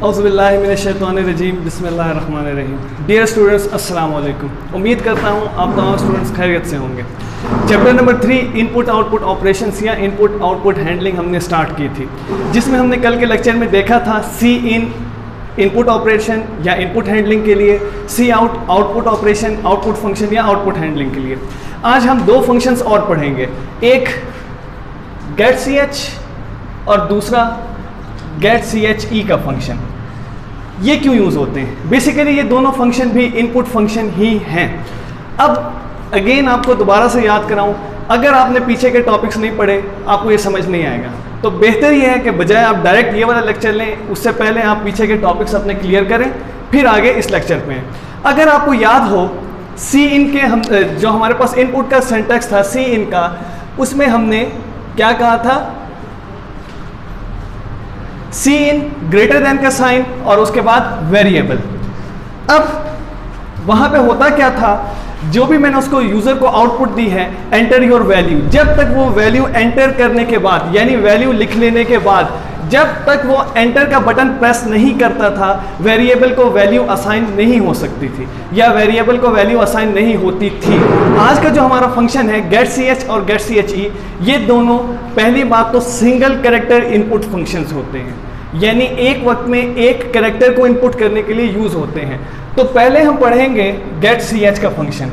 औज़ुबिल्लाहिमिनश्शैतानिर्रजीम बिस्मिल्लाहिर्रहमानिर्रहीम। Dear students, अस्सलाम वालेकुम। उम्मीद करता हूँ आप तमाम स्टूडेंट्स खैरियत से होंगे। Chapter number 3 input output operations या इनपुट आउटपुट हैंडलिंग हमने स्टार्ट की थी, जिसमें हमने कल के लेक्चर में देखा था सी इन इनपुट ऑपरेशन या इनपुट हैंडलिंग के लिए, C out output operation output function या आउटपुट हैंडलिंग के लिए। आज हम दो फंक्शंस और पढ़ेंगे, एक गेट सी एच और दूसरा गेट सी एच ई का फंक्शन। ये क्यों यूज़ होते हैं? बेसिकली ये दोनों फंक्शन भी इनपुट फंक्शन ही हैं। अब अगेन आपको दोबारा से याद कराऊं, अगर आपने पीछे के टॉपिक्स नहीं पढ़े आपको ये समझ नहीं आएगा, तो बेहतर ये है कि बजाय आप डायरेक्ट ये वाला लेक्चर लें, उससे पहले आप पीछे के टॉपिक्स अपने क्लियर करें, फिर आगे इस लेक्चर पे हैं। अगर आपको याद हो सी इन के हम जो हमारे पास इनपुट का सिंटैक्स था सी इन का, उसमें हमने क्या कहा था? सी इन ग्रेटर देन का साइन और उसके बाद वेरिएबल। अब वहां पे होता क्या था, जो भी मैंने उसको यूजर को आउटपुट दी है एंटर योर वैल्यू, जब तक वो वैल्यू एंटर करने के बाद यानी वैल्यू लिख लेने के बाद जब तक वो एंटर का बटन प्रेस नहीं करता था, वेरिएबल को वैल्यू असाइन नहीं हो सकती थी या वेरिएबल को वैल्यू असाइन नहीं होती थी। आज का जो हमारा फंक्शन है गेट सी एच और गेट सी एच ई, ये दोनों पहली बात तो सिंगल कैरेक्टर इनपुट फंक्शंस होते हैं, यानी एक वक्त में एक कैरेक्टर को इनपुट करने के लिए यूज होते हैं। तो पहले हम पढ़ेंगे गेट सी एच का फंक्शन।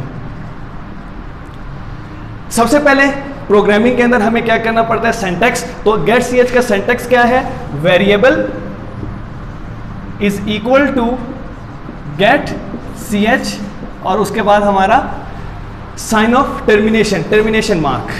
सबसे पहले प्रोग्रामिंग के अंदर हमें क्या करना पड़ता है? सिंटैक्स। तो गेट सी एच का सिंटैक्स क्या है? Variable is equal to get C H और उसके बाद हमारा sign of termination, termination mark,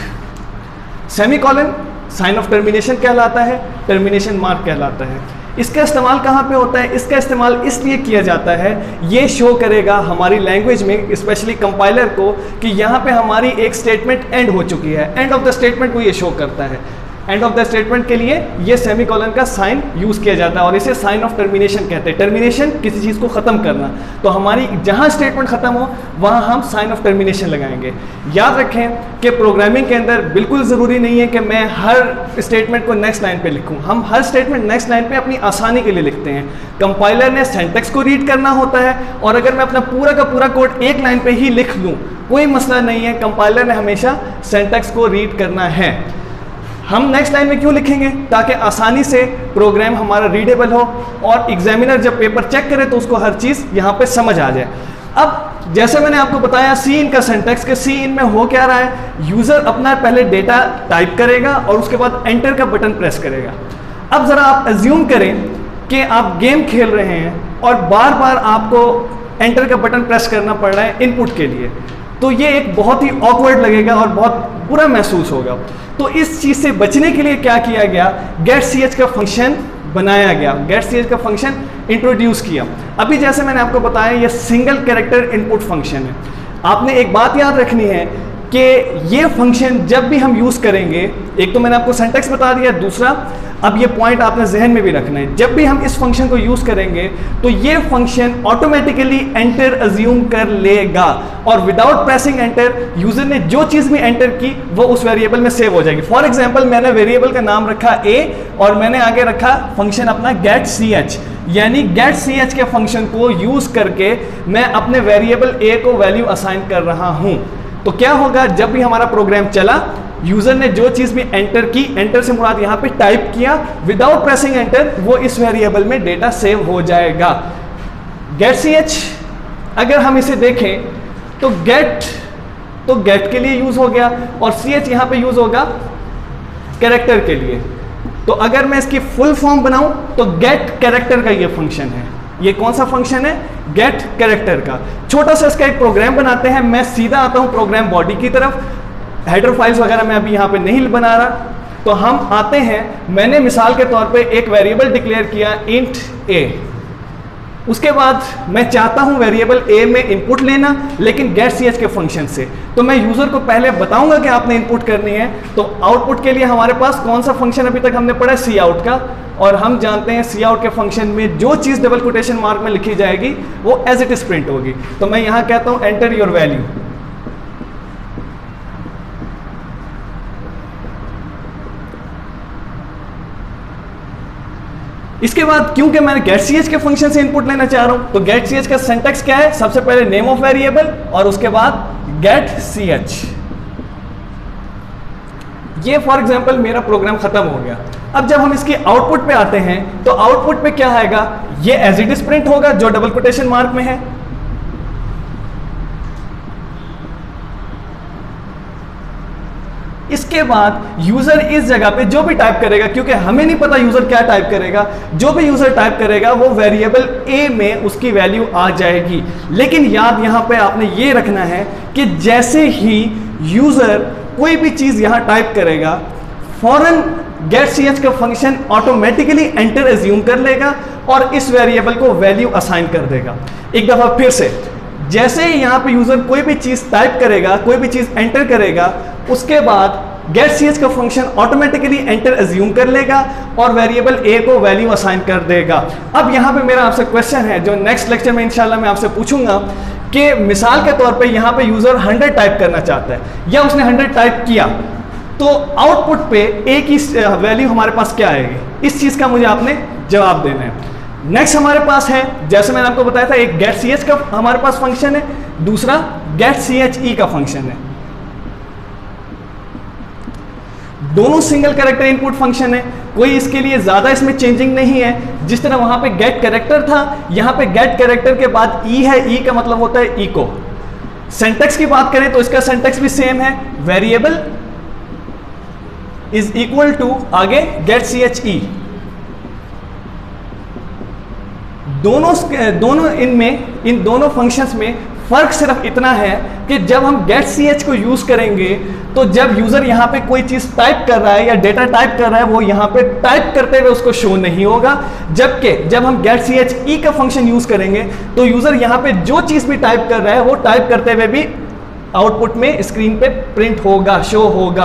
semicolon sign of termination कहलाता है, टर्मिनेशन मार्क कहलाता है। इसका इस्तेमाल कहाँ पे होता है? इसका इस्तेमाल इसलिए किया जाता है, ये शो करेगा हमारी लैंग्वेज में, स्पेशली कंपाइलर को, कि यहाँ पे हमारी एक स्टेटमेंट एंड हो चुकी है। एंड ऑफ द स्टेटमेंट को ये शो करता है। एंड ऑफ द स्टेटमेंट के लिए ये सेमीकोलन का साइन यूज़ किया जाता है और इसे साइन ऑफ टर्मिनेशन कहते हैं। टर्मिनेशन किसी चीज़ को ख़त्म करना, तो हमारी जहाँ स्टेटमेंट ख़त्म हो वहाँ हम साइन ऑफ टर्मिनेशन लगाएंगे। याद रखें कि प्रोग्रामिंग के अंदर बिल्कुल ज़रूरी नहीं है कि मैं हर स्टेटमेंट को नेक्स्ट लाइन पे लिखूँ। हम हर स्टेटमेंट नेक्स्ट लाइन पे अपनी आसानी के लिए लिखते हैं। कंपाइलर ने सिंटैक्स को रीड करना होता है और अगर मैं अपना पूरा का पूरा कोड एक लाइन पे ही लिख लूँ कोई मसला नहीं है, कंपाइलर ने हमेशा सिंटैक्स को रीड करना है। हम नेक्स्ट लाइन में क्यों लिखेंगे? ताकि आसानी से प्रोग्राम हमारा रीडेबल हो और एग्जामिनर जब पेपर चेक करे तो उसको हर चीज़ यहाँ पे समझ आ जाए। अब जैसे मैंने आपको बताया सी इन का सिंटैक्स के, सी इन में हो क्या रहा है, यूज़र अपना पहले डेटा टाइप करेगा और उसके बाद एंटर का बटन प्रेस करेगा। अब ज़रा आप एज्यूम करें कि आप गेम खेल रहे हैं और बार बार आपको एंटर का बटन प्रेस करना पड़ रहा है इनपुट के लिए, तो ये एक बहुत ही ऑकवर्ड लगेगा और बहुत बुरा महसूस होगा। तो इस चीज़ से बचने के लिए क्या किया गया? गेट सी एच का फंक्शन बनाया गया, गेट सी एच का फंक्शन इंट्रोड्यूस किया। अभी जैसे मैंने आपको बताया ये सिंगल कैरेक्टर इनपुट फंक्शन है। आपने एक बात याद रखनी है कि ये फंक्शन जब भी हम यूज़ करेंगे, एक तो मैंने आपको सिंटैक्स बता दिया, दूसरा अब ये पॉइंट आपने जहन में भी रखना है, जब भी हम इस फंक्शन को यूज़ करेंगे तो ये फंक्शन ऑटोमेटिकली एंटर अज्यूम कर लेगा और विदाउट प्रेसिंग एंटर यूज़र ने जो चीज़ भी एंटर की वो उस वेरिएबल में सेव हो जाएगी। फॉर एग्जांपल मैंने वेरिएबल का नाम रखा a और मैंने आगे रखा फंक्शन अपना गेट सी एच, यानी गेट सी एच के फंक्शन को यूज़ करके मैं अपने वेरिएबल a को वैल्यू असाइन कर रहा हूँ। तो क्या होगा, जब भी हमारा प्रोग्राम चला यूजर ने जो चीज भी एंटर की, एंटर से मुराद यहाँ पे टाइप किया, विदाउट प्रेसिंग एंटर वो इस वेरिएबल में डेटा सेव हो जाएगा। गेट सी एच अगर हम इसे देखें तो गेट के लिए यूज हो गया और सी एच यहाँ पे यूज होगा कैरेक्टर के लिए। तो अगर मैं इसकी फुल फॉर्म बनाऊं तो गेट कैरेक्टर का ये फंक्शन है। ये कौन सा फंक्शन है? गेट कैरेक्टर का। छोटा सा इसका एक प्रोग्राम बनाते हैं। मैं सीधा आता हूं प्रोग्राम बॉडी की तरफ, हेडर फाइल्स वगैरह मैं अभी यहाँ पे नहीं बना रहा, तो हम आते हैं। मैंने मिसाल के तौर पे एक वेरिएबल डिक्लेयर किया इंट a, उसके बाद मैं चाहता हूँ वेरिएबल a में इनपुट लेना लेकिन गेट सी एच के फंक्शन से। तो मैं यूजर को पहले बताऊंगा कि आपने इनपुट करनी है। तो आउटपुट के लिए हमारे पास कौन सा फंक्शन अभी तक हमने पढ़ा? सी आउट का, और हम जानते हैं सी आउट के फंक्शन में जो चीज़ डबल कोटेशन मार्क में लिखी जाएगी वो एज इट इज प्रिंट होगी। तो मैं यहाँ कहता हूँ एंटर योर वैल्यू, इसके बाद क्योंकि मैं गेट सी एच के फंक्शन से इनपुट लेना चाह रहा हूं, तो गेट सी एच का सिंटैक्स क्या है? सबसे पहले नेम ऑफ वेरिएबल और उसके बाद गेट सी एच। ये फॉर एग्जांपल मेरा प्रोग्राम खत्म हो गया। अब जब हम इसकी आउटपुट पे आते हैं तो आउटपुट पे क्या आएगा? ये एज इट इज प्रिंट होगा जो डबल कोटेशन मार्क में है। इसके बाद यूजर इस जगह पे जो भी टाइप करेगा, क्योंकि हमें नहीं पता यूजर क्या टाइप करेगा, जो भी यूजर टाइप करेगा वो वेरिएबल ए में उसकी वैल्यू आ जाएगी। लेकिन याद यहां पे आपने ये रखना है कि जैसे ही यूजर कोई भी चीज यहां टाइप करेगा, फौरन गेट सी एच का फंक्शन ऑटोमेटिकली एंटर एज्यूम कर लेगा और इस वेरिएबल को वैल्यू असाइन कर देगा। एक दफा फिर से, जैसे ही यहां पे यूजर कोई भी चीज टाइप करेगा, कोई भी चीज एंटर करेगा, उसके बाद गेट सी एच का फंक्शन ऑटोमेटिकली एंटर एज्यूम कर लेगा और वेरिएबल ए को वैल्यू असाइन कर देगा। अब यहां पे मेरा आपसे क्वेश्चन है जो नेक्स्ट लेक्चर में इंशाल्लाह मैं आपसे पूछूंगा कि मिसाल के तौर पे यहां पे यूजर 100 टाइप करना चाहता है या उसने 100 टाइप किया, तो आउटपुट पे ए की वैल्यू हमारे पास क्या आएगी? इस चीज का मुझे आपने जवाब देना है। नेक्स्ट हमारे पास है, जैसे मैंने आपको बताया था, एक गेट सी एच का हमारे पास फंक्शन है, दूसरा गेट सी एच ई का फंक्शन है। दोनों सिंगल कैरेक्टर इनपुट फंक्शन है, कोई इसके लिए ज्यादा इसमें चेंजिंग नहीं है। जिस तरह वहां पे गेट कैरेक्टर था, यहां पे गेट कैरेक्टर के बाद ई है, ई का मतलब होता है इको। सिंटैक्स की बात करें तो इसका सिंटैक्स भी सेम है, वेरिएबल इज इक्वल टू आगे गेट सी एच ई। दोनों इन दोनों फंक्शंस में फर्क सिर्फ इतना है कि जब हम गेट सी एच को यूज करेंगे तो जब यूजर यहां पे कोई चीज टाइप कर रहा है या डेटा टाइप कर रहा है, वो यहां पे टाइप करते हुए उसको शो नहीं होगा। जबकि जब हम गेट सी एच ई का फंक्शन यूज करेंगे तो यूजर यहां पे जो चीज भी टाइप कर रहा है वो टाइप करते हुए भी आउटपुट में स्क्रीन पे प्रिंट होगा, शो होगा।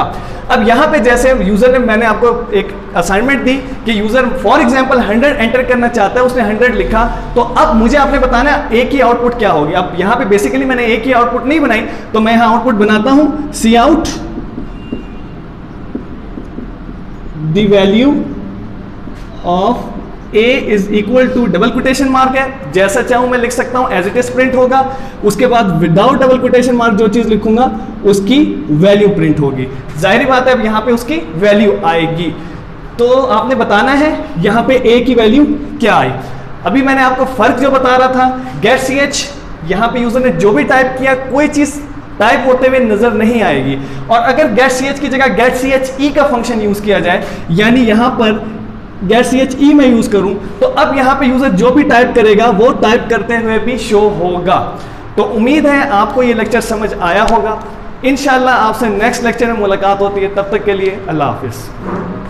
अब यहां पे जैसे यूजर ने, मैंने आपको एक असाइनमेंट दी कि यूजर फॉर एग्जांपल 100 एंटर करना चाहता है, उसने 100 लिखा, तो अब मुझे आपने बताना है ए की आउटपुट क्या होगी। अब यहां पे बेसिकली मैंने ए की आउटपुट नहीं बनाई, तो मैं यहां आउटपुट बनाता हूं C out the value of A is equal to double quotation mark है, जैसा चाहूं मैं लिख सकता हूं, एज इट इज प्रिंट होगा। उसके बाद विदाउट डबल कोटेशन मार्क जो चीज लिखूंगा उसकी वैल्यू प्रिंट होगी। जाहिर बात है अब यहां पे उसकी वैल्यू आएगी। तो आपने बताना है यहां पे ए की वैल्यू क्या आई। अभी मैंने आपको फर्क जो बता रहा था, गेट सी एच, यहां पे यूजर ने जो भी टाइप किया कोई चीज टाइप होते हुए नजर नहीं आएगी। और अगर गेट सी एच की जगह गेट सी एच ई का फंक्शन यूज किया जाए, यानी यहां पर गेट सी एच ई में यूज करूं, तो अब यहां पे यूजर जो भी टाइप करेगा वो टाइप करते हुए भी शो होगा। तो उम्मीद है आपको ये लेक्चर समझ आया होगा। इंशाल्लाह आपसे नेक्स्ट लेक्चर में मुलाकात होती है, तब तक के लिए अल्लाह हाफिज।